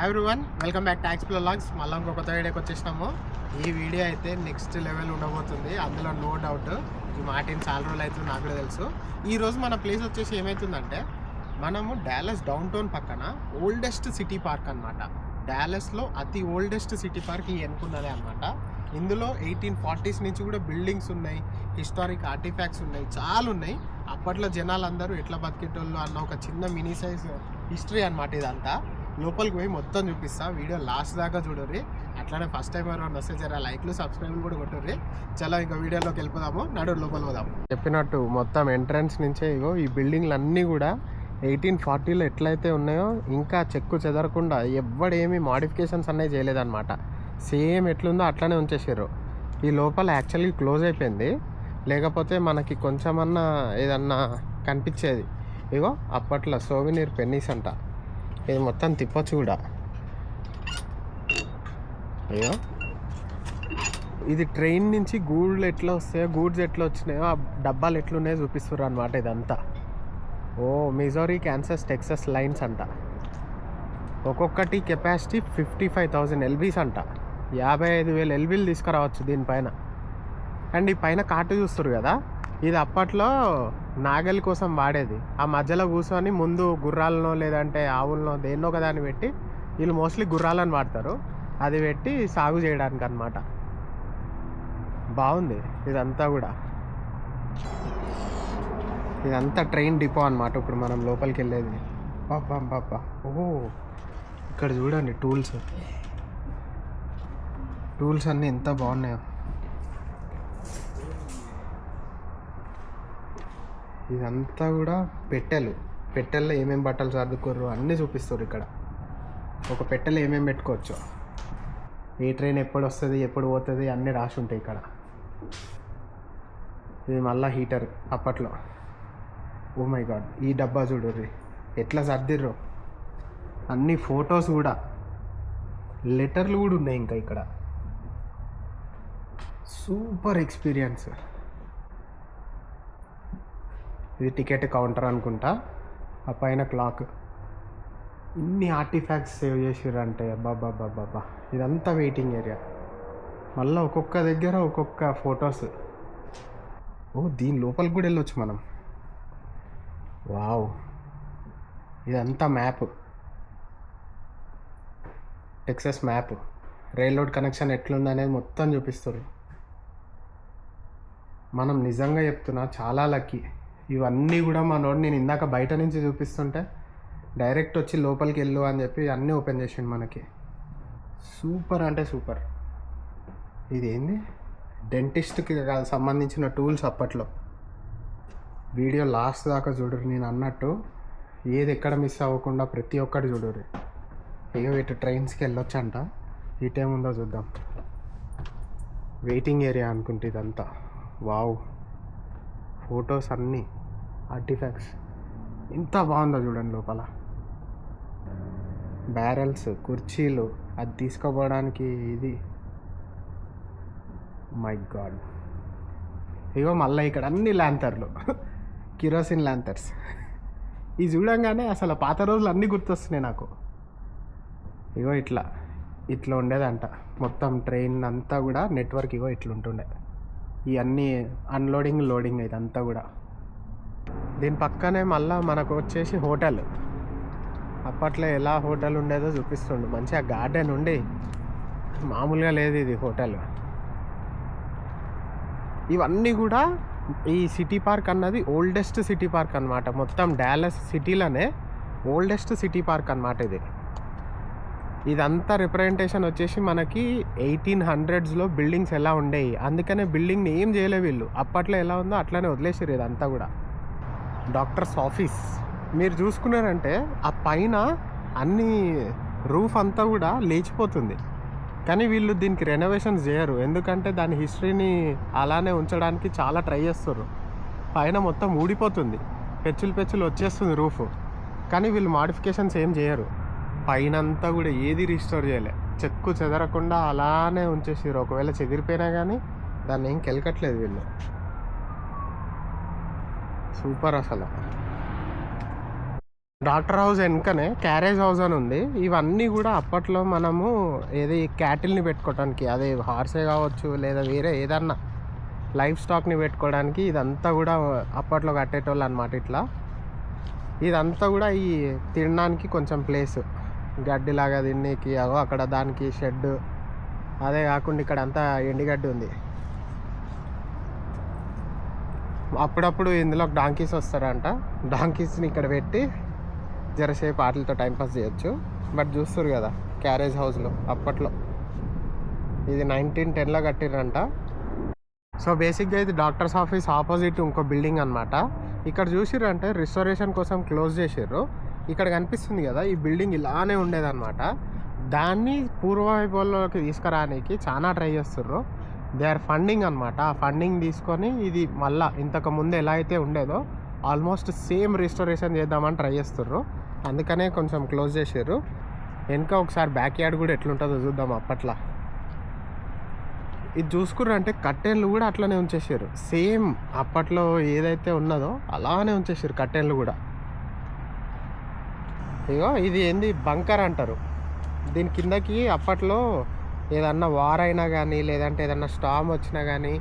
Hi everyone, welcome back to explore vlogs. మళ్ళీ ఇంకో కొత్త వీడియోకి వచ్చేసినాము. ఈ వీడియో అయితే నెక్స్ట్ లెవెల్ ఉండబోతుంది, అందులో నో డౌట్. ఈ మాటిని చాలా రోజులు అవుతుంది, నాకు కూడా తెలుసు. ఈరోజు మన ప్లేస్ వచ్చేసి ఏమవుతుందంటే, మనము డాలస్ డౌన్ టౌన్ పక్కన ఓల్డెస్ట్ సిటీ పార్క్ అనమాట. డాలస్లో అతి ఓల్డెస్ట్ సిటీ పార్క్ ఈ ఎన్నుకున్నదే అనమాట. ఇందులో 1840s నుంచి కూడా బిల్డింగ్స్ ఉన్నాయి, హిస్టారిక్ ఆర్టిఫాక్ట్స్ ఉన్నాయి, చాలా ఉన్నాయి. అప్పట్లో జనాలందరూ ఎట్లా బతికేటోళ్ళు అన్న ఒక చిన్న మినీ సైజ్ హిస్టరీ అనమాట ఇదంతా. లోపలికి పోయి మొత్తం చూపిస్తా, వీడియో లాస్ట్ దాకా చూడర్రి. అట్లానే ఫస్ట్ టైం ఎవరైనా వస్తే జర లైక్లు సబ్స్క్రైబ్లు కూడా కొట్టుర్రి. చలో ఇంకా వీడియోలోకి వెళ్ళిపోదాము, లోపల పోదాము. చెప్పినట్టు మొత్తం ఎంట్రన్స్ నుంచే ఇగో ఈ బిల్డింగ్లు అన్నీ కూడా 1840లో ఎట్లయితే ఉన్నాయో ఇంకా చెక్కు చెదరకుండా ఎవ్వడేమి మాడిఫికేషన్స్ అనేవి చేయలేదన్నమాట. సేమ్ ఎట్లుందో అట్లానే ఉంచేసారు. ఈ లోపల యాక్చువల్లీ క్లోజ్ అయిపోయింది, లేకపోతే మనకి కొంచెమన్నా ఏదన్నా కనిపించేది. ఇగో అప్పట్లో సోవినీర్ పెన్నీస్ అంట, ఇది మొత్తం తిప్పొచ్చు కూడా. అయ్యో, ఇది ట్రైన్ నుంచి గూడ్లు ఎట్లా వస్తాయో, గూడ్స్ ఎట్లా వచ్చినాయో, ఆ డబ్బాలు ఎట్లున్నాయో చూపిస్తారు అనమాట ఇదంతా. ఓ మిజోరీ, కాన్సాస్, టెక్సస్ లైన్స్ అంట. ఒక్కొక్కటి కెపాసిటీ 55,000 LBs అంట. 55,000 LBలు తీసుకురావచ్చు దీనిపైన. అండ్ ఈ పైన కాటు చూస్తారు కదా, ఇది అప్పట్లో నాగలి కోసం వాడేది. ఆ మధ్యలో కూర్చొని ముందు గుర్రాలనో లేదంటే ఆవులనో దేన్నో ఒక దాన్ని పెట్టి, వీళ్ళు మోస్ట్లీ గుర్రాలను వాడతారు, అది పెట్టి సాగు చేయడానికి అనమాట. బాగుంది ఇదంతా కూడా. ఇదంతా ట్రైన్ డిపో అనమాట. ఇప్పుడు మనం లోపలికి వెళ్ళేది. బాబా ఓహో, ఇక్కడ చూడండి టూల్స్ అన్నీ ఎంత బాగున్నాయో. ఇదంతా కూడా పెట్టెల్లో ఏమేమి బట్టలు సర్దుకోరు అన్నీ చూపిస్తారు ఇక్కడ. ఒక పెట్టెలో ఏమేమి పెట్టుకోవచ్చు, ఏ ట్రైన్ ఎప్పుడు వస్తుంది ఎప్పుడు పోతుంది అన్నీ రాసి ఉంటాయి ఇక్కడ. ఇది మళ్ళీ హీటర్ అప్పట్లో. ఓ మై గాడ్, ఈ డబ్బా చూడుర్రి ఎట్లా సర్దిర్రో. అన్ని ఫొటోస్ కూడా, లెటర్లు కూడా ఉన్నాయి ఇంకా ఇక్కడ. Super experience. ఇది టికెట్ కౌంటర్ అనుకుంటా. ఆ పైన క్లాక్, ఇన్ని ఆర్టిఫాక్ట్స్ సేవ్ చేసిర్రంటే బాబా. ఇదంతా వెయిటింగ్ ఏరియా. మళ్ళీ ఒక్కొక్క దగ్గర ఒక్కొక్క ఫొటోస్. ఓ, దీని లోపలికి కూడా వెళ్ళొచ్చు మనం. వావ్, ఇదంతా map, Texas map. Rail road connection ఎట్లుందనేది మొత్తం చూపిస్తారు. మనం నిజంగా చెప్తున్నా చాలా లక్కీ. ఇవన్నీ కూడా మనోడు నేను ఇందాక బయట నుంచి చూపిస్తుంటే డైరెక్ట్ వచ్చి లోపలికి వెళ్ళు అని చెప్పి అన్నీ ఓపెన్ చేసిండు మనకి. సూపర్ అంటే సూపర్. ఇదేంది, డెంటిస్ట్కి సంబంధించిన టూల్స్ అప్పట్లో. వీడియో లాస్ట్ దాకా చూడరు, నేను అన్నట్టు ఏది ఎక్కడ మిస్ అవ్వకుండా ప్రతి ఒక్కటి చూడరు. ఇక ఇటు ట్రైన్స్కి వెళ్ళొచ్చంట. ఇటేముందో చూద్దాం. వెయిటింగ్ ఏరియా అనుకుంటే ఇదంతా. వావ్, ఫొటోస్ అన్నీ ఆర్టిఫాక్ట్స్ ఎంత బాగుందో చూడండి. లోపల బ్యారెల్స్, కుర్చీలు, అది తీసుకోపోవడానికి ఇది. My God. ఇగో మళ్ళీ ఇక్కడ అన్ని ల్యాంతర్లు, కిరోసిన్ ల్యాంతర్స్. ఇది చూడంగానే అసలు పాత రోజులు అన్నీ గుర్తొస్తున్నాయి నాకు. ఇగో ఇట్లా ఉండేదంట మొత్తం ట్రైన్ అంతా కూడా. నెట్వర్క్ ఇగో ఇట్లుంటుండే. ఇవన్నీ అన్లోడింగ్ లోడింగ్ ఇదంతా కూడా. దీని పక్కనే మళ్ళీ మనకు వచ్చేసి హోటల్. అప్పట్లో ఎలా హోటల్ ఉండేదో చూపిస్తుండు. మంచిగా గార్డెన్ ఉండి, మామూలుగా లేదు ఇది హోటల్. ఇవన్నీ కూడా ఈ సిటీ పార్క్ అన్నది ఓల్డెస్ట్ సిటీ పార్క్ అనమాట. మొత్తం డాలస్ సిటీలోనే ఓల్డెస్ట్ సిటీ పార్క్ అనమాట ఇది. ఇదంతా రిప్రజెంటేషన్ వచ్చేసి మనకి 1800sలో బిల్డింగ్స్ ఎలా ఉండేవి, అందుకనే బిల్డింగ్ని ఏం చేయలే వీళ్ళు. అప్పట్లో ఎలా ఉందో అట్లానే వదిలేసారు ఇదంతా కూడా. డాక్టర్స్ ఆఫీస్ మీరు చూసుకున్నారంటే ఆ పైన అన్ని రూఫ్ అంతా కూడా లేచిపోతుంది, కానీ వీళ్ళు దీనికి రెనోవేషన్స్ చేయరు. ఎందుకంటే దాని హిస్టరీని అలానే ఉంచడానికి చాలా ట్రై చేస్తారు. పైన మొత్తం ఊడిపోతుంది, పెచ్చులు వచ్చేస్తుంది రూఫ్, కానీ వీళ్ళు మాడిఫికేషన్స్ ఏం చేయరు. పైన అంతా కూడా ఏది రిస్టోర్ చేయలే, చెక్కు చెదరకుండా అలానే ఉంచేసారు. ఒకవేళ చెదిరిపోయినా కానీ దాన్ని ఏం కెలకట్లేదు వీళ్ళు. సూపర్ అసలు. డాక్టర్ హౌస్ వెనుకనే క్యారేజ్ హౌస్ అని ఉంది. ఇవన్నీ కూడా అప్పట్లో మనము ఏది క్యాటిల్ని పెట్టుకోవడానికి, అదే హార్సే కావచ్చు లేదా వేరే ఏదన్నా లైఫ్ స్టాక్ని పెట్టుకోవడానికి ఇదంతా కూడా అప్పట్లో కట్టేటోళ్ళు అనమాట. ఇట్లా ఇదంతా కూడా ఈ తినడానికి కొంచెం ప్లేస్, గడ్డిలాగా తిన్నీకి అక్కడ దానికి షెడ్. అదే కాకుండా ఇక్కడ అంతా ఎండిగడ్డి ఉంది. అప్పుడప్పుడు ఇందులో డాంకీస్ వస్తారంట. డాంకీస్ని ఇక్కడ పెట్టి జరసేపు వాటితో టైంపాస్ చేయొచ్చు. బట్ చూస్తారు కదా క్యారేజ్ హౌస్లో అప్పట్లో ఇది 1910లో కట్టిరంట. సో బేసిక్గా ఇది డాక్టర్స్ ఆఫీస్ ఆపోజిట్ ఇంకో బిల్డింగ్ అనమాట. ఇక్కడ చూసిర్రంటే రిస్టోరేషన్ కోసం క్లోజ్ చేసిర్రు. ఇక్కడ కనిపిస్తుంది కదా ఈ బిల్డింగ్ ఇలానే ఉండేదన్నమాట. దాన్ని పూర్వవైభవంలోకి తీసుకురానికి చాలా ట్రై చేస్తుర్రు. దే ఆర్ ఫండింగ్ అనమాట. ఆ ఫండింగ్ తీసుకొని ఇది మళ్ళీ ఇంతకు ముందు ఎలా అయితే ఉండేదో ఆల్మోస్ట్ సేమ్ రిస్టోరేషన్ చేద్దామని ట్రై చేస్తుర్రు. అందుకనే కొంచెం క్లోజ్ చేసారు. వెనక ఒకసారి బ్యాక్ యార్డ్ కూడా ఎట్లుంటుందో చూద్దాం. అప్పట్లో ఇది చూసుకుర్రంటే కట్టెన్లు కూడా అట్లనే ఉంచేసారు. సేమ్ అప్పట్లో ఏదైతే ఉన్నదో అలానే ఉంచేసారు కట్టెన్లు కూడా. ఇగో ఇది ఏంది బంకర్ అంటారు. దీని కిందకి అప్పట్లో ఏదన్నా వార్ అయినా కానీ లేదంటే ఏదన్నా స్టామ్ వచ్చినా కానీ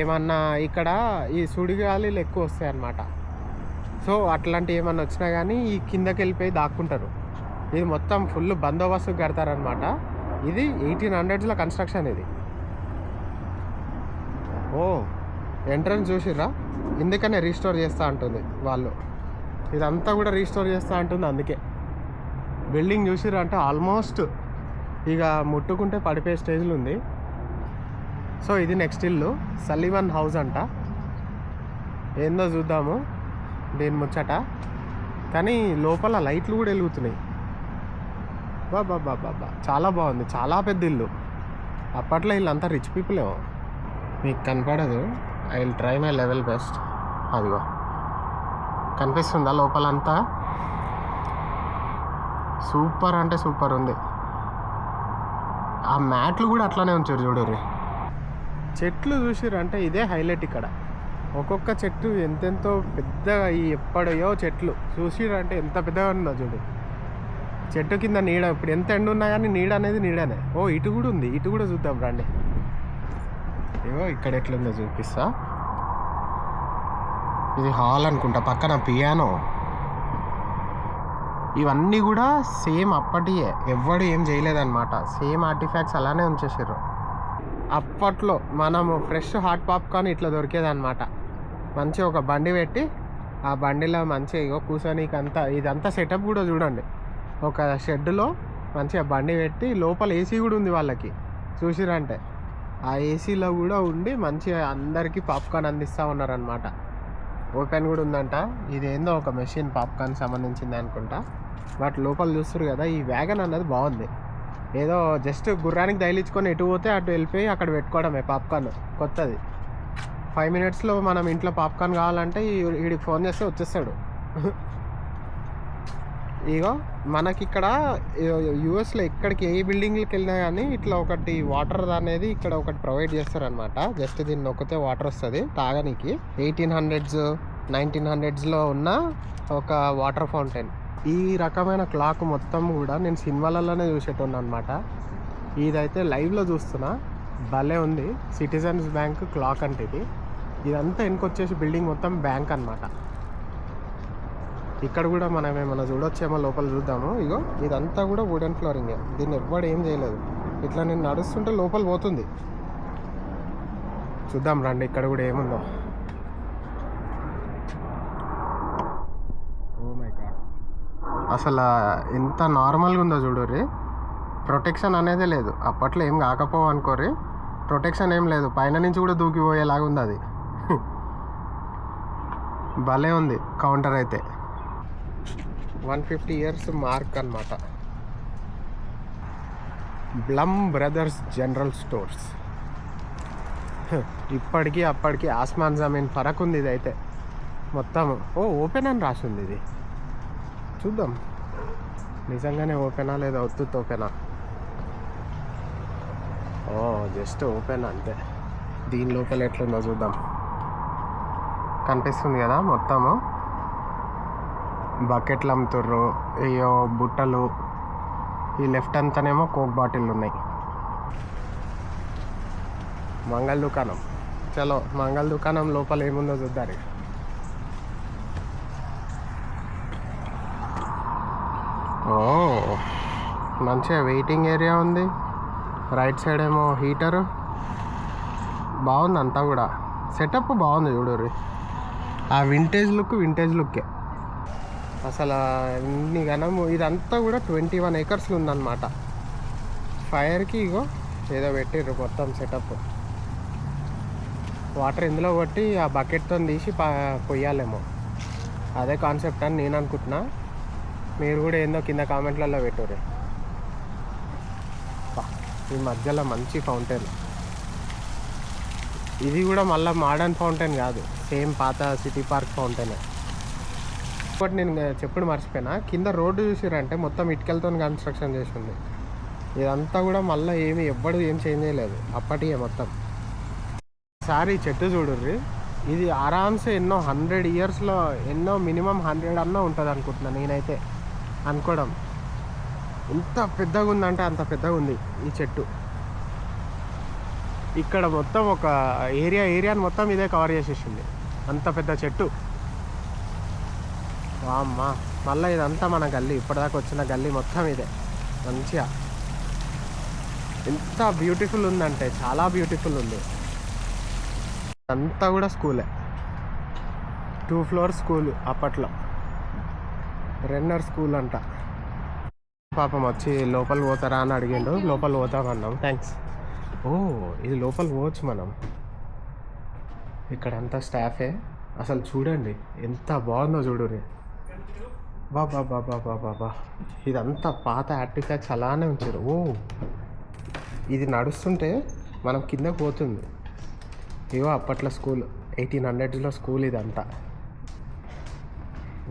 ఏమన్నా ఇక్కడ ఈ సుడిగాలిలు ఎక్కువ వస్తాయి అన్నమాట. సో అట్లాంటివి ఏమన్నా వచ్చినా కానీ ఈ కిందకి వెళ్ళిపోయి దాక్కుంటారు. ఇది మొత్తం ఫుల్ బందోబస్తు కడతారనమాట. ఇది 1800స్లో కన్స్ట్రక్షన్. ఇది ఎంట్రన్స్ చూసిర్రా, ఇందుకనే రీస్టోర్ చేస్తూ ఉంటుంది వాళ్ళు. ఇదంతా కూడా రీస్టోర్ చేస్తూ ఉంటుంది. అందుకే బిల్డింగ్ చూసిర్రా అంటే ఆల్మోస్ట్ ఇక ముట్టుకుంటే పడిపోయే స్టేజ్లో ఉంది. సో ఇది నెక్స్ట్ ఇల్లు సల్లివన్ హౌస్ అంట. ఏందో చూద్దాము దీని ముచ్చట. కానీ లోపల లైట్లు కూడా వెలుగుతున్నాయి. బాబా చాలా బాగుంది. చాలా పెద్ద ఇల్లు. అప్పట్లో వీళ్ళంతా రిచ్ పీపుల్ ఏమో. మీకు కనపడదు. I will try my level best. అదిగో కనిపిస్తుందా లోపలంతా? సూపర్ అంటే సూపర్ ఉంది. ఆ మ్యాట్లు కూడా అట్లానే ఉంచారు చూడరు. చెట్లు చూసిర్రంటే ఇదే హైలైట్ ఇక్కడ. ఒక్కొక్క చెట్టు ఎంతెంతో పెద్దగా, ఈ ఎప్పుడయో చెట్లు చూసిర్రంటే ఎంత పెద్దగా ఉందో చూడు. చెట్టు కింద నీడ, ఇప్పుడు ఎంత ఎండ ఉన్నా కానీ నీడ అనేది నీడనే. ఇటు కూడా ఉంది. ఇటు కూడా చూద్దాం రండి. ఏవో ఇక్కడ ఎట్లుందో చూపిస్తా. ఇది హాల్ అనుకుంటా. పక్కన పియానో. ఇవన్నీ కూడా సేమ్ అప్పటియే, ఎవ్వడు ఏం చేయలేదన్నమాట. సేమ్ ఆర్టిఫాక్ట్స్ అలానే ఉంచేసారు. అప్పట్లో మనము ఫ్రెష్ హాట్ పాప్కార్న్ ఇట్లా దొరికేదన్నమాట. మంచిగా ఒక బండి పెట్టి ఆ బండిలో మంచిగా కూర్చొని ఇదంతా సెటప్ కూడా చూడండి. ఒక షెడ్లో మంచిగా బండి పెట్టి లోపల ఏసీ కూడా ఉంది వాళ్ళకి. చూసిరంటే ఆ ఏసీలో కూడా ఉండి మంచిగా అందరికీ పాప్కార్న్ అందిస్తూ ఉన్నారనమాట. ఓపెన్ కూడా ఉందంట. ఇదేందో ఒక మెషిన్ పాప్కార్న్ సంబంధించింది అనుకుంటా. బట్ లోపల చూస్తారు కదా, ఈ వ్యాగన్ అన్నది బాగుంది. ఏదో జస్ట్ గుర్రానికి తగిలించుకొని ఎటు పోతే అటు వెళ్ళిపోయి అక్కడ పెట్టుకోవడమే పాప్కార్న్. కొత్తది 5 minutesలో మనం ఇంట్లో పాప్కార్న్ కావాలంటే వీడికి ఫోన్ చేస్తే వచ్చేస్తాడు. ఇగో మనకి ఇక్కడ యూఎస్లో ఎక్కడికి ఏ బిల్డింగ్కి వెళ్ళినా కానీ ఇట్లా ఒకటి వాటర్ అనేది ఇక్కడ ఒకటి ప్రొవైడ్ చేస్తారనమాట. జస్ట్ దీన్ని నొక్కితే వాటర్ వస్తుంది తాగడానికి. 1800s 1900స్లో ఉన్న ఒక వాటర్ ఫౌంటైన్. ఈ రకమైన క్లాక్ మొత్తం కూడా నేను సినిమాలలోనే చూసేటోను అనమాట. ఇదైతే లైవ్లో చూస్తున్నా. భలే ఉంది. సిటిజన్స్ బ్యాంక్ క్లాక్ అంటే ఇదంతా వెనుకొచ్చేసి బిల్డింగ్ మొత్తం బ్యాంక్ అనమాట. ఇక్కడ కూడా మనం ఏమన్నా చూడొచ్చేమో, లోపల చూద్దాము. ఇగో ఇదంతా కూడా వుడెన్ ఫ్లోరింగ్. దీన్ని ఎవ్వడు ఏం చేయలేదు. ఇట్లా నేను నడుస్తుంటే లోపల పోతుంది. చూద్దాం రండి ఇక్కడ కూడా ఏముందో. ఓ మై గాడ్, అసలు ఎంత నార్మల్గా ఉందో చూడరి. ప్రొటెక్షన్ అనేదే లేదు. అప్పట్లో ఏం కాకపోవు అనుకోరి, ప్రొటెక్షన్ ఏం లేదు. పైన నుంచి కూడా దూకిపోయేలాగా ఉంది అది. భలే ఉంది కౌంటర్ అయితే. 150 years మార్క్ అన్నమాట. Blum brothers general stores. ఇప్పటికీ అప్పటికి ఆస్మాన్ జమీన్ ఫరక్ ఉంది ఇదైతే మొత్తం. ఓపెన్ అని రాసింది ఇది. చూద్దాం నిజంగానే ఓపెనా లేదా ఒత్తుత్ ఓపెనా. జస్ట్ ఓపెన్ అంతే. దీని లోపల ఎట్లుందో చూద్దాం. కనిపిస్తుంది కదా మొత్తము. బకెట్లు అమ్ముతుర్రు, అయ్యో బుట్టలు. ఈ లెఫ్ట్ అంతానేమో కోక్ బాటిల్ ఉన్నాయి. మంగళ దుకాణం. చలో మంగళ దుకాణం లోపల ఏముందో చూద్దారు. ఓ మంచిగా వెయిటింగ్ ఏరియా ఉంది. రైట్ సైడ్ ఏమో హీటరు. బాగుంది అంతా కూడా. సెటప్ బాగుంది చూడరు. ఆ వింటేజ్ లుక్కే అసలు ఎన్ని గనము. ఇదంతా కూడా 21 acres ఉందన్నమాట. ఫైర్కి ఇగో ఏదో పెట్టిర్రు మొత్తం సెటప్. వాటర్ ఇందులో కొట్టి ఆ బకెట్తో తీసి పొయ్యాలేమో. అదే కాన్సెప్ట్ అని నేను అనుకుంటున్నా. మీరు కూడా ఏందో కింద కామెంట్లలో పెట్టుర్రు. ఈ మధ్యలో మంచి ఫౌంటైన్. ఇది కూడా మళ్ళీ మోడర్న్ ఫౌంటైన్ కాదు, సేమ్ పాత సిటీ పార్క్ ఫౌంటైనే. బట్ నేను చెప్పుడు మర్చిపోయినా, కింద రోడ్డు చూసిరంటే మొత్తం ఇటుకలతో కన్స్ట్రక్షన్ చేసింది. ఇదంతా కూడా మళ్ళీ ఎవ్వడు ఏం చేంజ్ చేయలేదు, అప్పటికే మొత్తం. ఒకసారి చెట్టు చూడుర్రి. ఇది ఆరామ్సే ఎన్నో 100 yearsలో ఎన్నో మినిమం 100 అన్నా ఉంటుంది అనుకుంటున్నాను నేనైతే అనుకోవడం. ఎంత పెద్దగా ఉందంటే అంత పెద్దగా ఉంది ఈ చెట్టు. ఇక్కడ మొత్తం ఒక ఏరియాని మొత్తం ఇదే కవర్ చేసేసింది, అంత పెద్ద చెట్టు. అమ్మా మళ్ళీ ఇదంతా మన గల్లీ, ఇప్పటిదాకా వచ్చిన గల్లీ మొత్తం ఇదే. మంచిగా ఎంత బ్యూటిఫుల్ ఉందంటే చాలా బ్యూటిఫుల్ ఉంది. అంతా కూడా స్కూలే, 2 floor స్కూల్. అప్పట్లో రెన్నర్ స్కూల్ అంట. పాపం వచ్చి లోపల పోతారా అని అడిగిండు. లోపల పోతామన్నాం. థ్యాంక్స్. ఓ ఇది లోపల పోవచ్చు మనం. ఇక్కడంతా స్టాఫే. అసలు చూడండి ఎంత బాగుందో చూడుర్రి. బాబా ఇదంతా పాత ఆర్టిఫాక్ట్స్ అలానే ఉంచారు. ఓ ఇది నడుస్తుంటే మనం కిందకు పోతుంది. ఇవో అప్పట్లో స్కూల్, 1800లో స్కూల్ ఇదంతా.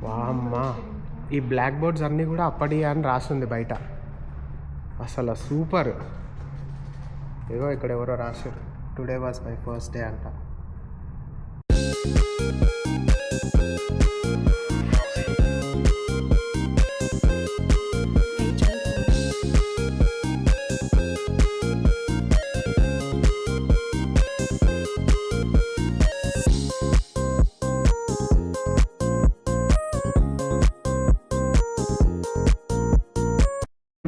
వామ్మా ఈ బ్లాక్ బోర్డ్స్ అన్నీ కూడా అప్పటి అని రాస్తుంది బయట. అసలు సూపర్. ఇగో ఇక్కడ ఎవరో రాశారు, today was my first day అంట.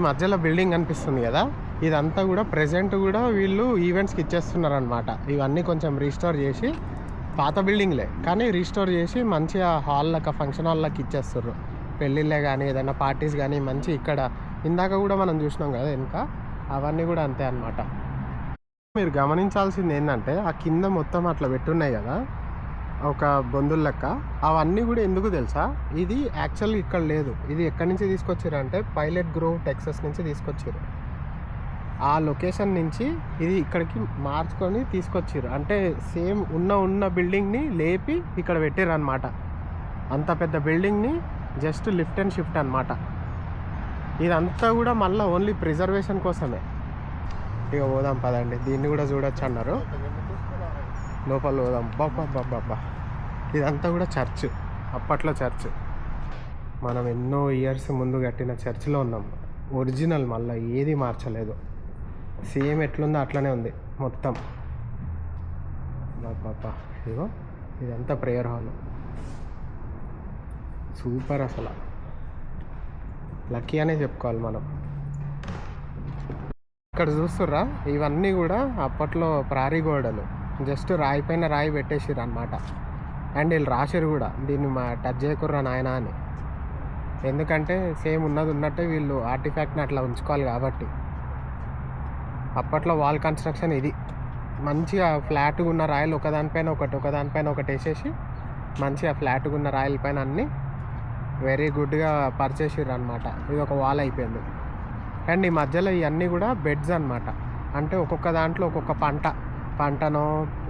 మధ్యలో బిల్డింగ్ కనిపిస్తుంది కదా, ఇదంతా కూడా ప్రెజెంట్ కూడా వీళ్ళు ఈవెంట్స్కి ఇచ్చేస్తున్నారు అనమాట. ఇవన్నీ కొంచెం రీస్టోర్ చేసి, పాత బిల్డింగ్లే కానీ రీస్టోర్ చేసి మంచిగా హాల్లకి, ఫంక్షన్ హాల్లకి ఇచ్చేస్తారు. పెళ్ళిళ్ళే కానీ ఏదైనా పార్టీస్ కానీ మంచి. ఇక్కడ ఇందాక కూడా మనం చూసినాం కదా ఇంకా, అవన్నీ కూడా అంతే అనమాట. మీరు గమనించాల్సింది ఏంటంటే ఆ కింద మొత్తం అట్లా పెట్టున్నాయి కదా ఒక బొందుల లెక్క, అవన్నీ కూడా ఎందుకు తెలుసా? ఇది యాక్చువల్గా ఇక్కడ లేదు. ఇది ఎక్కడి నుంచి తీసుకొచ్చారు అంటే పైలట్ గ్రోవ్ టెక్సస్ నుంచి తీసుకొచ్చారు. ఆ లొకేషన్ నుంచి ఇది ఇక్కడికి మార్చుకొని తీసుకొచ్చారు. అంటే సేమ్ ఉన్న బిల్డింగ్ని లేపి ఇక్కడ పెట్టారు అనమాట. అంత పెద్ద బిల్డింగ్ని జస్ట్ లిఫ్ట్ అండ్ షిఫ్ట్ అనమాట. ఇదంతా కూడా మళ్ళీ ఓన్లీ ప్రిజర్వేషన్ కోసమే. ఇక పోదాం పదండి, దీన్ని కూడా చూడొచ్చు అన్నారు. లోపల పోదాం. బాబా ఇదంతా కూడా చర్చ్, అప్పట్లో చర్చ్. మనం ఎన్నో ఇయర్స్ ముందు కట్టిన చర్చ్లో ఉన్నాం. ఒరిజినల్, మళ్ళీ ఏది మార్చలేదు. సేమ్ ఎట్లుందో అట్లనే ఉంది మొత్తం. బాబా ఇదిగో ఇదంతా ప్రేయర్ హాల్. సూపర్ అసలు. లక్కీ అనే చెప్పుకోవాలి మనం. ఇక్కడ చూస్తుర్రా, ఇవన్నీ కూడా అప్పట్లో ప్రారీ గోడలు. జస్ట్ రాయి పైన రాయి పెట్టేసిర్రు అనమాట. అండ్ వీళ్ళు రాశారు కూడా, దీన్ని టచ్ చేయకుర్రా నాయన అని. ఎందుకంటే సేమ్ ఉన్నది ఉన్నట్టే వీళ్ళు ఆర్టిఫాక్ట్ని అట్లా ఉంచుకోవాలి కాబట్టి. అప్పట్లో వాల్ కన్స్ట్రక్షన్ ఇది. మంచిగా ఫ్లాట్గా ఉన్న రాయలు ఒకదానిపైన ఒకటి వేసేసి మంచిగా ఫ్లాట్గా ఉన్న రాయల పైన అన్నీ వెరీ గుడ్గా పరిచేసిర్రు అనమాట. ఇది ఒక వాల్ అయిపోయింది. అండ్ ఈ మధ్యలో ఇవన్నీ కూడా బెడ్స్ అనమాట. అంటే ఒక్కొక్క దాంట్లో ఒక్కొక్క పంటనో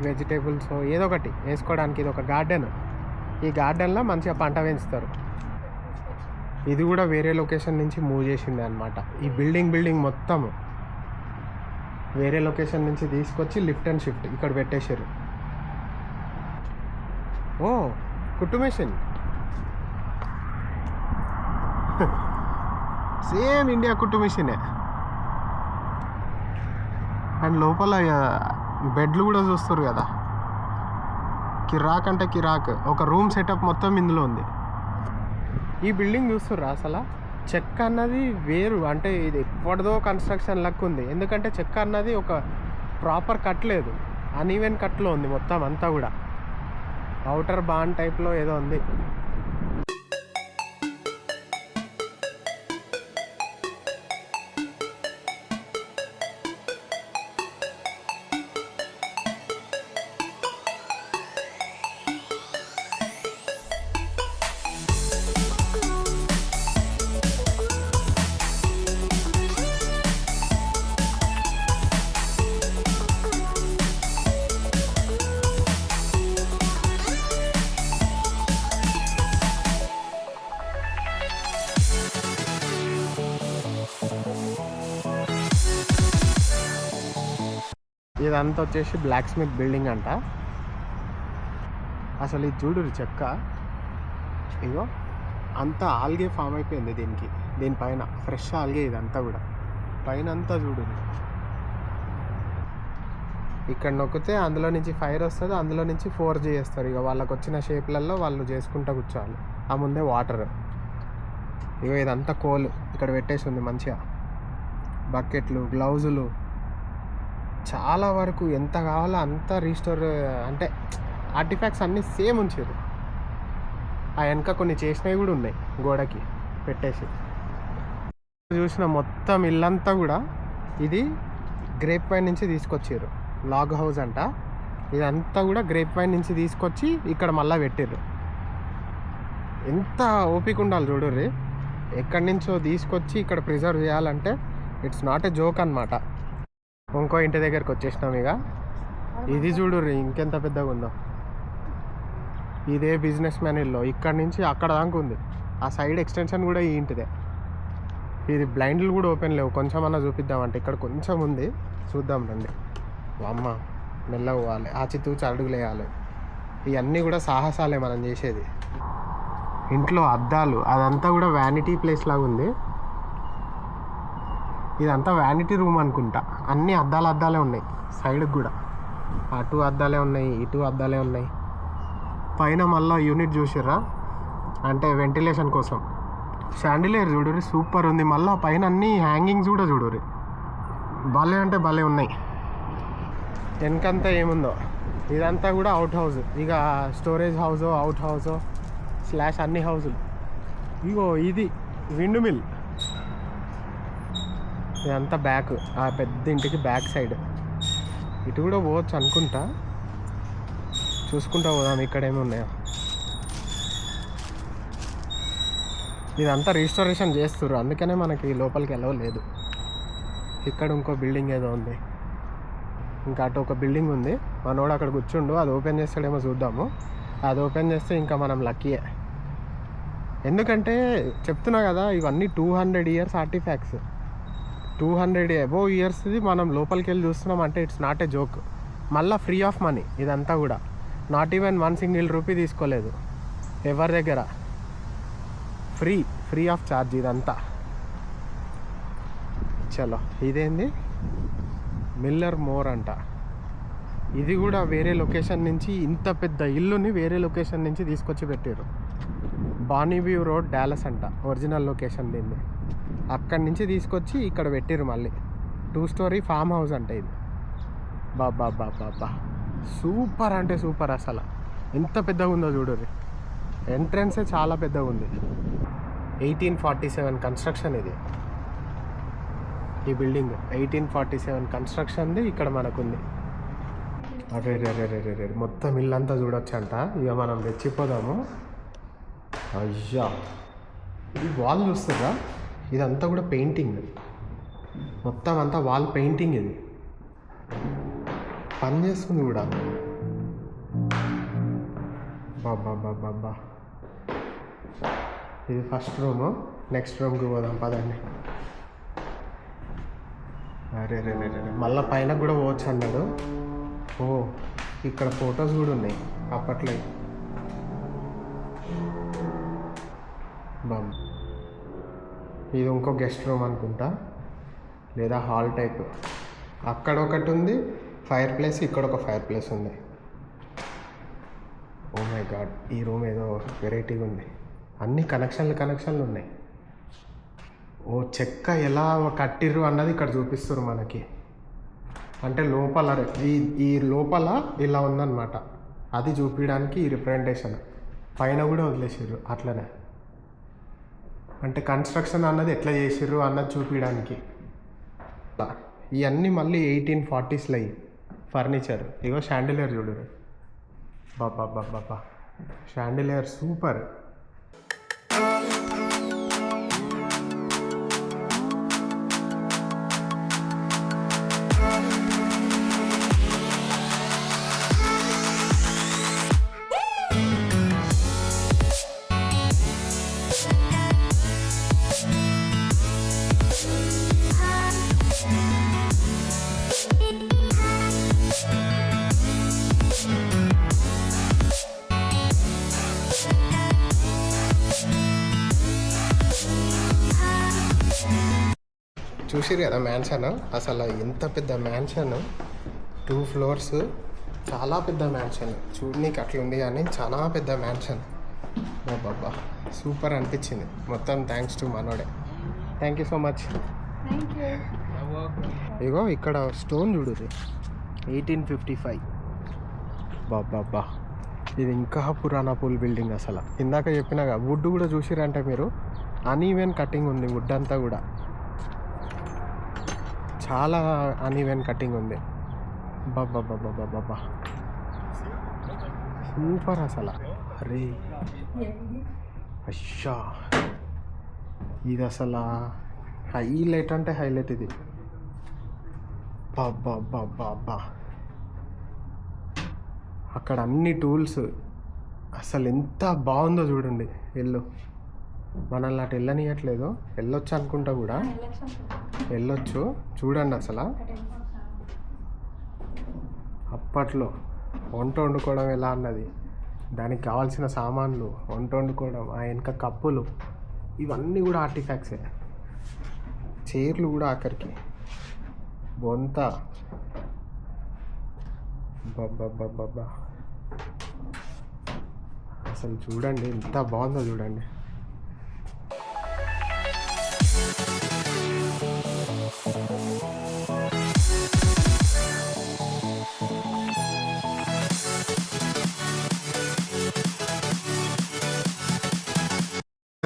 వెజిటేబుల్స్ ఏదో ఒకటి వేసుకోవడానికి. ఇది ఒక గార్డెన్. ఈ గార్డెన్లో మంచిగా పంట పెంచుతారు. ఇది కూడా వేరే లొకేషన్ నుంచి మూవ్ చేసింది అనమాట. ఈ బిల్డింగ్ మొత్తం వేరే లొకేషన్ నుంచి తీసుకొచ్చి లిఫ్ట్ అండ్ షిఫ్ట్ ఇక్కడ పెట్టేశారు. ఓ కుట్టు మెషిన్. సేమ్ ఇండియా కుట్టు మిషనే. అండ్ లోపల బెడ్లు కూడా చూస్తారు కదా, కిరాక్ అంటే కిరాక్. ఒక రూమ్ సెటప్ మొత్తం ఇందులో ఉంది. ఈ బిల్డింగ్ చూస్తుర్రా అసలు చెక్క అన్నది వేరు, అంటే ఇది ఎప్పటిదో కన్స్ట్రక్షన్ లెక్క ఉంది. ఎందుకంటే చెక్క అన్నది ఒక ప్రాపర్ కట్టలేదు, అన్ఈవెన్ కట్లో ఉంది మొత్తం అంతా కూడా. అవుటర్ బాన్ టైప్లో ఏదో ఉంది. ఇదంతా వచ్చేసి బ్లాక్ స్మిత్ బిల్డింగ్ అంట. అసలు ఇది చూడు చెక్క, ఇగో అంతా ఆల్గే ఫామ్ అయిపోయింది దీనిపైన ఫ్రెష్ ఆల్గే. ఇదంతా కూడా పైన అంతా చూడు, ఇక్కడ నొక్కితే అందులో నుంచి ఫైర్ వస్తుంది, అందులో నుంచి 4G చేస్తారు. ఇక వాళ్ళకి వచ్చిన షేప్లలో వాళ్ళు చేసుకుంటూ కూర్చోవాలి. ఆ ముందే వాటర్, ఇగో ఇదంతా కోల్ ఇక్కడ పెట్టేసి ఉంది మంచిగా. బకెట్లు, గ్లౌజులు, చాలా వరకు ఎంత కావాలో అంతా రీస్టోర్, అంటే ఆర్టిఫాక్ట్స్ అన్నీ సేమ్ ఉంచారు. ఆ వెనక కొన్ని చేసినవి కూడా ఉన్నాయి గోడకి పెట్టేసి. చూసిన మొత్తం ఇల్లంతా కూడా ఇది గ్రేప్ వైన్ నుంచి తీసుకొచ్చారు. లాగ్ హౌస్ అంట ఇదంతా కూడా. గ్రేప్ వైన్ నుంచి తీసుకొచ్చి ఇక్కడ మళ్ళీ పెట్టారు. ఎంత ఓపిక ఉండాలి చూడుర్రి. ఎక్కడి నుంచో తీసుకొచ్చి ఇక్కడ ప్రిజర్వ్ చేయాలంటే ఇట్స్ నాట్ ఎ జోక్ అనమాట. ఇంకో ఇంటి దగ్గరికి వచ్చేసినాం. ఇక ఇది చూడుర్రి ఇంకెంత పెద్దగా ఉందో. ఇదే బిజినెస్ మ్యాన్ ఇల్లు, ఇక్కడ నుంచి అక్కడ దాకా ఉంది. ఆ సైడ్ ఎక్స్టెన్షన్ కూడా ఈ ఇంటిదే. ఇది బ్లైండ్లు కూడా ఓపెన్ లేవు. కొంచెం అన్నా చూపిద్దామంటే ఇక్కడ కొంచెం ఉంది, చూద్దాం రండి. అమ్మ మెల్లగా పోవాలి, ఆచితూచి అడుగులు వేయాలి. ఇవన్నీ కూడా సాహసాలే మనం చేసేది. ఇంట్లో అద్దాలు, అదంతా కూడా వ్యానిటీ ప్లేస్ లాగా ఉంది. ఇదంతా వ్యానిటీ రూమ్ అనుకుంటా. అన్ని అద్దాలే ఉన్నాయి సైడ్కి కూడా. అటు అద్దాలే ఉన్నాయి, ఇటు అద్దాలే ఉన్నాయి. పైన మళ్ళీ యూనిట్ చూసిర్రా, అంటే వెంటిలేషన్ కోసం. షాండిలియర్ చూడుర్రి సూపర్ ఉంది. మళ్ళీ పైన అన్ని హ్యాంగింగ్స్ కూడా చూడుర్రి భలే అంటే భలే ఉన్నాయి. వెనకంతా ఏముందో ఇదంతా కూడా అవుట్ హౌస్. ఇక స్టోరేజ్ హౌసో, అవుట్ హౌసో / అన్ని హౌసులు. ఇగో ఇది విండ్ మిల్. ఇదంతా బ్యాక్, ఆ పెద్ద ఇంటికి బ్యాక్ సైడ్. ఇటు కూడా పోవచ్చు అనుకుంటా, చూసుకుంటా పోదాం ఇక్కడ ఏమి ఉన్నాయో. ఇదంతా రీస్టోరేషన్ చేస్తుర్రు, అందుకనే మనకి లోపలికి వెళ్ళలేదు. ఇక్కడ ఇంకో బిల్డింగ్ ఏదో ఉంది, ఇంకా అటు ఒక బిల్డింగ్ ఉంది. మనోడు అక్కడ కూర్చుండు, అది ఓపెన్ చేస్తాడేమో చూద్దాము. అది ఓపెన్ చేస్తే ఇంకా మనం లక్కీయే. ఎందుకంటే చెప్తున్నా కదా, ఇవన్నీ 200 years ఆర్టిఫాక్ట్స్. 200 above yearsది మనం లోపలికి వెళ్ళి చూస్తున్నాం అంటే ఇట్స్ నాట్ ఏ జోక్. మళ్ళీ ఫ్రీ ఆఫ్ మనీ ఇదంతా కూడా. నాట్ ఈవెన్ 1 single rupee తీసుకోలేదు ఎవరి దగ్గర. ఫ్రీ ఆఫ్ ఛార్జ్ ఇదంతా. చలో ఇదేంది మిల్లర్ మోర్ అంట. ఇది కూడా వేరే లొకేషన్ నుంచి, ఇంత పెద్ద ఇల్లుని వేరే లొకేషన్ నుంచి తీసుకొచ్చి పెట్టారు. బానీవ్యూ రోడ్, డాలస్ అంట ఒరిజినల్ లొకేషన్ దీన్ని. అక్కడి నుంచి తీసుకొచ్చి ఇక్కడ పెట్టారు మళ్ళీ. 2 story ఫామ్ హౌస్ అంటే ఇది. బాబా సూపర్ అంటే సూపర్. అసలు ఎంత పెద్దగా ఉందో చూడరు. ఎంట్రన్సే చాలా పెద్దగా ఉంది. 1847 కన్స్ట్రక్షన్ ఇది. ఈ బిల్డింగ్ 1847 కన్స్ట్రక్షన్ది ఇక్కడ మనకుంది. అరే మొత్తం ఇల్లంతా చూడొచ్చంట. ఇక మనం రెచ్చిపోదాము. అయ్యా ఈ వాల్ చూస్తారా, ఇదంతా కూడా పెయింటింగ్. మొత్తం అంతా వాల్ పెయింటింగ్. ఇది పని చేస్తుంది కూడా. బాబా ఇది ఫస్ట్ రూము. నెక్స్ట్ రూమ్కి పోదాం పదండి. అరే మళ్ళీ పైన కూడా పోవచ్చు అన్నాడు. ఓ ఇక్కడ ఫొటోస్ కూడా ఉన్నాయి అప్పట్లో. బాబు ఇది ఇంకో గెస్ట్ రూమ్ అనుకుంటా, లేదా హాల్ టైప్. అక్కడ ఒకటి ఉంది ఫైర్ ప్లేస్, ఇక్కడ ఒక ఫైర్ ప్లేస్ ఉంది. ఓ మై గాడ్, ఈ రూమ్ ఏదో వెరైటీగా ఉంది. అన్ని కనెక్షన్లు ఉన్నాయి. ఓ చెక్క ఎలా కట్టిర్రు అన్నది ఇక్కడ చూపిస్తారు మనకి. అంటే లోపల ఈ లోపల ఇలా ఉందన్నమాట, అది చూపించడానికి ఈ రిప్రజెంటేషన్. పైన కూడా వదిలేసారు అట్లనే, అంటే కన్స్ట్రక్షన్ అన్నది ఎట్లా చేసిర్రు అన్నది చూపించడానికి. ఇవన్నీ మళ్ళీ 1840s ఫర్నిచర్. ఇగో షాండిలియర్ చూడు, బాబా షాండిలియర్ సూపర్. చూసిరు కదా మ్యాన్షన్, అసలు ఎంత పెద్ద మ్యాన్షన్, 2 floors, చాలా పెద్ద మ్యాన్షన్. చూడనీకి అట్లుంది కానీ చాలా పెద్ద మ్యాన్షన్. బాబా సూపర్ అనిపించింది మొత్తం. థ్యాంక్స్ టు మనోడే. Thank you so much. ఇగో ఇక్కడ స్టోన్ చూడుది, 1855. బాబా ఇది ఇంకా పురాణా పూల్ బిల్డింగ్. అసలు ఇందాక చెప్పినాగా వుడ్ కూడా చూసిరంటే మీరు, అన్ఈవెన్ కటింగ్ ఉంది వుడ్ అంతా కూడా, చాలా అన్ఈవెన్ కటింగ్ ఉంది. బాబా సూపర్ అసలు. అరే అయ్యా, ఇది అసలు హైలైట్ అంటే హైలైట్ ఇది. బాబా అక్కడ అన్ని టూల్స్ అసలు ఎంత బాగుందో చూడండి. మనల్ని అటు వెళ్ళనియట్లేదు, వెళ్ళొచ్చు అనుకుంటా కూడా, వెళ్ళొచ్చు. చూడండి అసలు అప్పట్లో వంట వండుకోవడం ఎలా అన్నది, దానికి కావాల్సిన సామాన్లు, వంట వండుకోవడం, ఆ వెనక కప్పులు, ఇవన్నీ కూడా ఆర్టిఫాక్ట్సే. చైర్లు కూడా ఆఖరికి బొంత. బాబా అసలు చూడండి ఎంత బాగుందో చూడండి.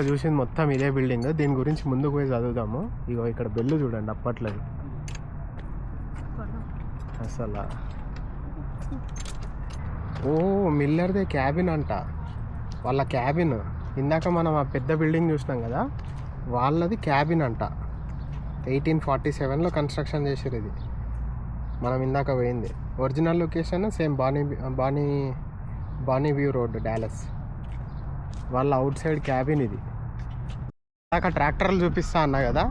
చూసింది మొత్తం ఇదే బిల్డింగ్. దీని గురించి ముందుకు పోయి చదువుదాము. ఇగో ఇక్కడ బెల్లు చూడండి అప్పట్లో. అసలు ఓ మిల్లర్దే క్యాబిన్ అంట, వాళ్ళ క్యాబిన్. ఇందాక మనం ఆ పెద్ద బిల్డింగ్ చూసినాం కదా, వాళ్ళది క్యాబిన్ అంట. 1847లో కన్స్ట్రక్షన్ చేసారు ఇది. మనం ఇందాక పోయింది original location same Bani view road, Dallas. వాళ్ళ అవుట్ సైడ్ క్యాబిన్ ఇది. ఇందాక ట్రాక్టర్లు చూపిస్తా అన్నా కదా,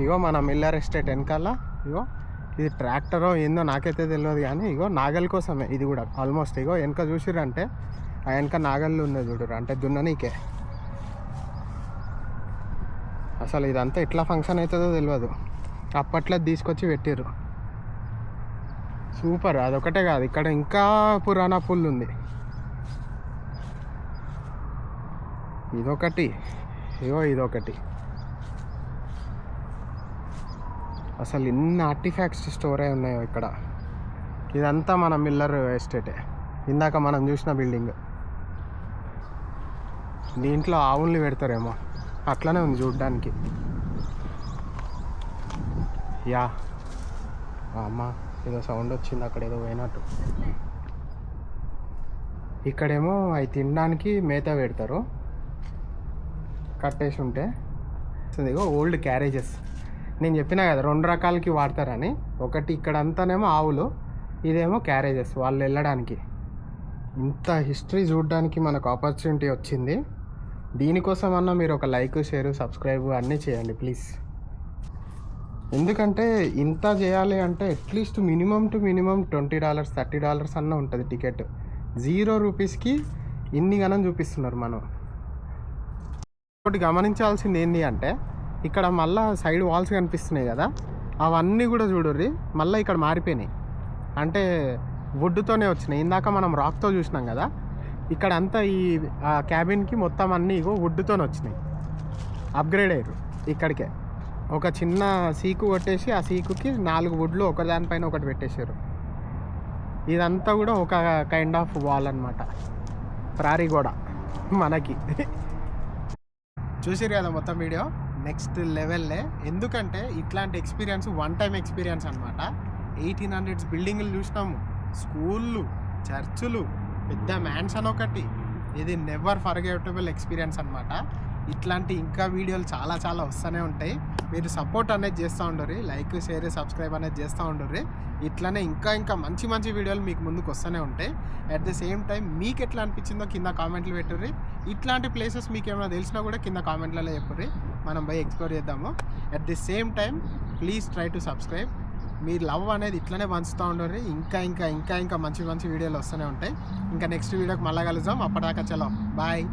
ఇగో మన మిల్లర్ ఎస్టేట్ వెనకాల. ఇగో ఇది ట్రాక్టరో ఏందో నాకైతే తెలియదు కానీ, ఇగో నాగల్ కోసమే ఇది కూడా ఆల్మోస్ట్. ఇగో వెనక చూసిరంటే ఆ వెనక నాగళ్ళు ఉన్నాయి చూడరు, అంటే దున్ననీకే. అసలు ఇదంతా ఎట్లా ఫంక్షన్ అవుతుందో తెలియదు, అప్పట్లో తీసుకొచ్చి పెట్టిర్రు. సూపర్. అదొకటే కాదు, ఇక్కడ ఇంకా పురాణా పూల్ ఉంది. ఇదొకటి, ఇదొకటి. అసలు ఎన్ని ఆర్టిఫాక్ట్స్ స్టోర్ అయి ఉన్నాయో ఇక్కడ. ఇదంతా మన మిల్లర్ ఎస్టేటే, ఇందాక మనం చూసిన బిల్డింగ్. దీంట్లో ఆవుల్ని పెడతారేమో, అట్లనే ఉంది చూడ్డానికి. యా అమ్మ ఏదో సౌండ్ వచ్చింది, అక్కడ ఏదో పోయినట్టు. ఇక్కడేమో అవి తినడానికి మేత పెడతారు, కట్టేసి ఉంటే. ఇగో ఓల్డ్ క్యారేజెస్, నేను చెప్పినా కదా 2 రకాలకి వాడతారని. ఒకటి ఇక్కడ అంతానేమో ఆవులు, ఇదేమో క్యారేజెస్ వాళ్ళు వెళ్ళడానికి. ఇంత హిస్టరీ చూడడానికి మనకు ఆపర్చునిటీ వచ్చింది. దీనికోసమన్నా మీరు ఒక లైక్, షేర్, సబ్స్క్రైబ్ అన్నీ చేయండి ప్లీజ్. ఎందుకంటే ఇంత చేయాలి అంటే అట్లీస్ట్ మినిమం టు మినిమం $20, $30 అన్న ఉంటుంది టికెట్. 0 రూపీస్కి ఇన్ని గణం చూపిస్తున్నారు. మనం ఒకటి గమనించాల్సింది ఏంటి అంటే, ఇక్కడ మళ్ళీ సైడ్ వాల్స్ కనిపిస్తున్నాయి కదా, అవన్నీ కూడా చూడుర్రి మళ్ళీ ఇక్కడ మారిపోయినాయి. అంటే వుడ్తోనే వచ్చినాయి. ఇందాక మనం రాక్తో చూసినాం కదా, ఇక్కడ అంతా ఈ క్యాబిన్కి మొత్తం అన్నీ ఇగో వుడ్తోనే వచ్చినాయి. అప్గ్రేడ్ అయ్యారు. ఇక్కడికే ఒక చిన్న సీకు కొట్టేసి ఆ సీకుకి 4 వుడ్లు ఒకదానిపైన ఒకటి పెట్టేశారు. ఇదంతా కూడా ఒక కైండ్ ఆఫ్ వాల్ అనమాట, ప్రారీ గోడ మనకి. చూసిరు కదా మొత్తం వీడియో, నెక్స్ట్ లెవెల్లే. ఎందుకంటే ఇట్లాంటి ఎక్స్పీరియన్స్ వన్ టైం ఎక్స్పీరియన్స్ అనమాట. 1800s బిల్డింగ్లు చూసినాము, స్కూళ్ళు, చర్చులు, పెద్ద మ్యాన్షన్ ఒకటి. ఇది నెవర్ ఫర్గెటబుల్ ఎక్స్పీరియన్స్ అనమాట. ఇట్లాంటి ఇంకా వీడియోలు చాలా చాలా వస్తూనే ఉంటాయి. మీరు సపోర్ట్ అనేది చేస్తూ ఉండరు, లైక్ షేర్ సబ్స్క్రైబ్ అనేది చేస్తూ ఉండరు. ఇట్లానే ఇంకా ఇంకా మంచి మంచి వీడియోలు మీకు ముందుకు వస్తూనే ఉంటాయి. అట్ ద సేమ్ టైం మీకు ఎట్లా అనిపించిందో కింద కామెంట్లు పెట్టుర్రి. ఇట్లాంటి ప్లేసెస్ మీకు ఏమైనా తెలిసినా కూడా కింద కామెంట్లలో చెప్పుర్రి, మనం పోయి ఎక్స్ప్లోర్ చేద్దాము. At the same time please try to subscribe. Me love అనేది ఇట్లనే పంచుతూ ఉండరు. ఇంకా ఇంకా ఇంకా ఇంకా మంచి మంచి వీడియోలు వస్తూనే ఉంటాయి. ఇంకా నెక్స్ట్ వీడియోకి మళ్ళీ కలుద్దాం. అప్పటిదాకా చలో బాయ్.